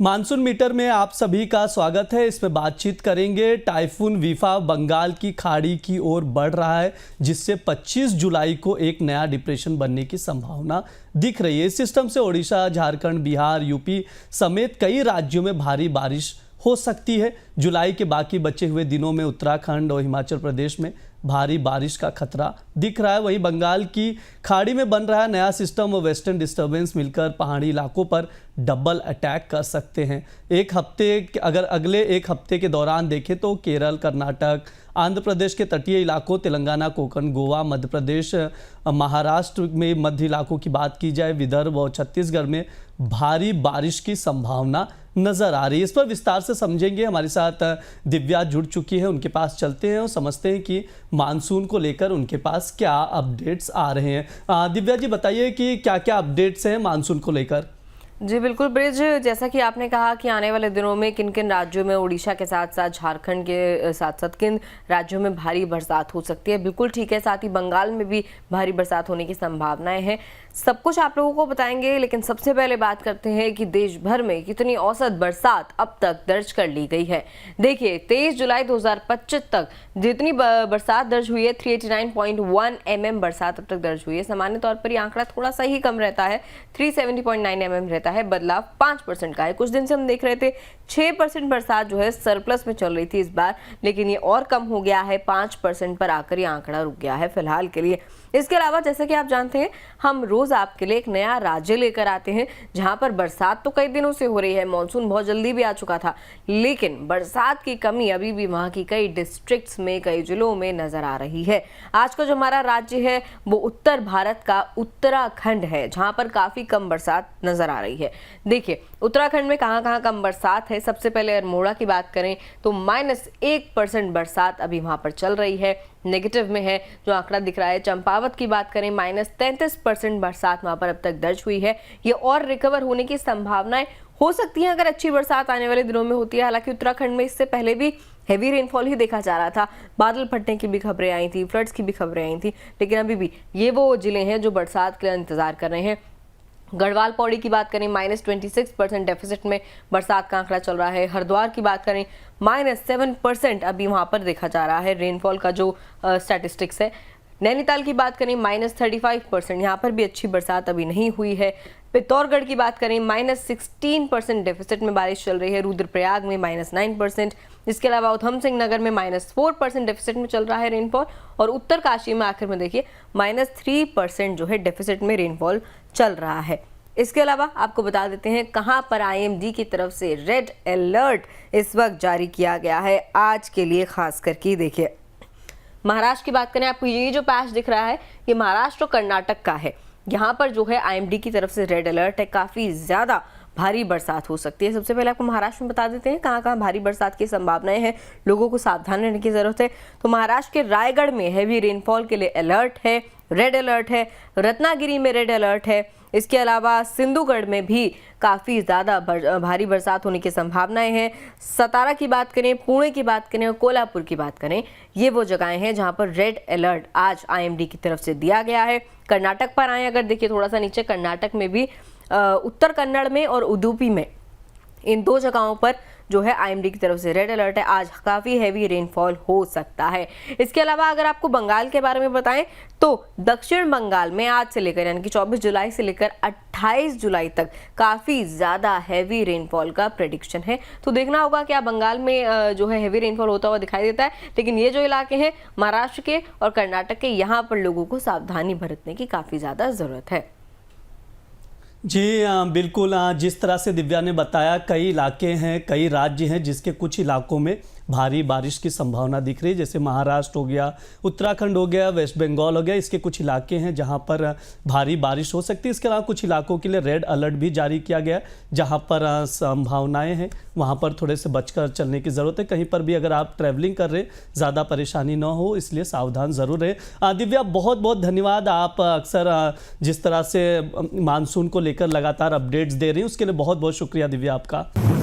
Monsoon metre में आप सभी का स्वागत है। इसमें बातचीत करेंगे। टाइफून विफा बंगाल की खाड़ी की ओर बढ़ रहा है, जिससे 25 जुलाई को एक नया डिप्रेशन बनने की संभावना दिख रही है। इस सिस्टम से ओडिशा, झारखंड, बिहार, यूपी समेत कई राज्यों में भारी बारिश हो सकती है। जुलाई के बाकी बचे हुए दिनों में उत्तराखंड और हिमाचल प्रदेश में भारी बारिश का खतरा दिख रहा है। वहीं बंगाल की खाड़ी में बन रहा नया सिस्टम और वेस्टर्न डिस्टर्बेंस मिलकर पहाड़ी इलाकों पर डबल अटैक कर सकते हैं। अगले एक हफ्ते के दौरान देखें तो केरल, कर्नाटक, आंध्र प्रदेश के तटीय इलाकों, तेलंगाना, कोंकण, गोवा, मध्य प्रदेश, महाराष्ट्र में मध्य इलाकों की बात की जाए, विदर्भ और छत्तीसगढ़ में भारी बारिश की संभावना नजर आ रही है। इस पर विस्तार से समझेंगे। हमारे साथ दिव्या जुड़ चुकी है, उनके पास चलते हैं और समझते हैं कि मानसून को लेकर उनके पास क्या अपडेट्स आ रहे हैं। दिव्या जी, बताइए कि क्या क्या अपडेट्स हैं मानसून को लेकर। जी बिल्कुल ब्रिज, जैसा कि आपने कहा कि आने वाले दिनों में किन किन राज्यों में, उड़ीसा के साथ साथ झारखंड के साथ साथ किन राज्यों में भारी बरसात हो सकती है। बिल्कुल ठीक है, साथ ही बंगाल में भी भारी बरसात होने की संभावनाएं हैं। सब कुछ आप लोगों को बताएंगे, लेकिन सबसे पहले बात करते हैं कि देश भर में कितनी औसत बरसात अब तक दर्ज कर ली गई है। देखिए, 23 जुलाई 2025 तक जितनी बरसात दर्ज हुई है, 389.1 mm बरसात अब तक दर्ज हुई है। सामान्य तौर पर यह आंकड़ा थोड़ा सा ही कम रहता है, 370.9 mm रहता है। बदलाव 5% का है। कुछ दिन से हम देख रहे थे 6% बरसात जो है सरप्लस में चल रही थी इस बार, लेकिन ये और कम हो गया है, 5% पर आकर ये आंकड़ा रुक गया है फिलहाल के लिए। इसके अलावा जैसे कि आप जानते हैं, हम रोज आपके लिए एक नया राज्य लेकर आते हैं जहां पर बरसात तो कई दिनों से हो रही है। मानसून बहुत जल्दी भी आ चुका था, लेकिन बरसात की कमी अभी भी वहां की कई डिस्ट्रिक्ट्स में, कई जिलों में नजर आ रही है। आज का जो हमारा राज्य है वो उत्तर भारत का उत्तराखंड है, जहां पर काफी कम बरसात नजर आ रही है। देखिए, उत्तराखंड में कहां कम बरसात है। सबसे पहले अल्मोड़ा की बात करें तो -1% बरसात अभी वहां पर चल रही है, नेगेटिव में है जो आंकड़ा दिख रहा है। चंपावत की बात करें, -33% बरसात वहां पर अब तक दर्ज हुई है। ये और रिकवर होने की संभावनाएं हो सकती हैं अगर अच्छी बरसात आने वाले दिनों में होती है। हालांकि उत्तराखंड में इससे पहले भी हेवी रेनफॉल ही देखा जा रहा था। बादल फटने की भी खबरें आई थी, फ्लड्स की भी खबरें आई थी, लेकिन अभी भी ये वो जिले हैं जो बरसात के लिए इंतजार कर रहे हैं। गढ़वाल पौड़ी की बात करें, -26% डेफिसिट में बरसात का आंकड़ा चल रहा है। हरिद्वार की बात करें, -7% अभी वहां पर देखा जा रहा है रेनफॉल का जो स्टैटिस्टिक्स है। नैनीताल की बात करें, -35%, यहाँ पर भी अच्छी बरसात अभी नहीं हुई है। पिथौरगढ़ की बात करें, -16% डेफिसिट में बारिश चल रही है। रुद्रप्रयाग में -9%। इसके अलावा उधम सिंह नगर में -4% डेफिसिट में चल रहा है रेनफॉल। और उत्तरकाशी में आखिर में देखिए -3% जो है डेफिसिट में रेनफॉल चल रहा है। इसके अलावा आपको बता देते हैं कहां पर IMD की तरफ से रेड अलर्ट इस वक्त जारी किया गया है आज के लिए खास करके। देखिए, महाराष्ट्र की बात करें, आपको ये जो पैच दिख रहा है ये महाराष्ट्र और कर्नाटक का है। यहाँ पर जो है IMD की तरफ से रेड अलर्ट है, काफी ज्यादा भारी बरसात हो सकती है। सबसे पहले आपको महाराष्ट्र में बता देते हैं कहाँ भारी बरसात की संभावनाएं हैं, लोगों को सावधान रहने की जरूरत है। तो महाराष्ट्र के रायगढ़ में हैवी रेनफॉल के लिए अलर्ट है, रेड अलर्ट है। रत्नागिरी में रेड अलर्ट है। इसके अलावा सिंधुगढ़ में भी काफ़ी ज़्यादा भारी बरसात होने की संभावनाएं हैं। सतारा की बात करें, पुणे की बात करें और कोल्हापुर की बात करें, ये वो जगहें हैं जहां पर रेड अलर्ट आज IMD की तरफ से दिया गया है। कर्नाटक पर आए अगर देखिए थोड़ा सा नीचे, कर्नाटक में भी उत्तर कन्नड़ में और उडुपी में, इन दो जगहों पर जो है IMD की तरफ से रेड अलर्ट है। आज काफ़ी हैवी रेनफॉल हो सकता है। इसके अलावा अगर आपको बंगाल के बारे में बताएं तो दक्षिण बंगाल में आज से लेकर यानी कि 24 जुलाई से लेकर 28 जुलाई तक काफ़ी ज़्यादा हैवी रेनफॉल का प्रेडिक्शन है। तो देखना होगा क्या बंगाल में जो है हैवी रेनफॉल होता हुआ दिखाई देता है। लेकिन ये जो इलाके हैं महाराष्ट्र के और कर्नाटक के, यहाँ पर लोगों को सावधानी बरतने की काफ़ी ज़्यादा ज़रूरत है। जी बिल्कुल, जिस तरह से दिव्या ने बताया, कई इलाके हैं, कई राज्य हैं जिसके कुछ इलाकों में भारी बारिश की संभावना दिख रही है। जैसे महाराष्ट्र हो गया, उत्तराखंड हो गया, वेस्ट बंगाल हो गया, इसके कुछ इलाके हैं जहां पर भारी बारिश हो सकती है। इसके अलावा कुछ इलाकों के लिए रेड अलर्ट भी जारी किया गया है, जहां पर संभावनाएं हैं वहां पर थोड़े से बचकर चलने की ज़रूरत है। कहीं पर भी अगर आप ट्रैवलिंग कर रहे, ज़्यादा परेशानी ना हो, इसलिए सावधान ज़रूर रहे। दिव्या, बहुत बहुत धन्यवाद। आप अक्सर जिस तरह से मानसून को लेकर लगातार अपडेट्स दे रही हैं, उसके लिए बहुत बहुत शुक्रिया दिव्या आपका।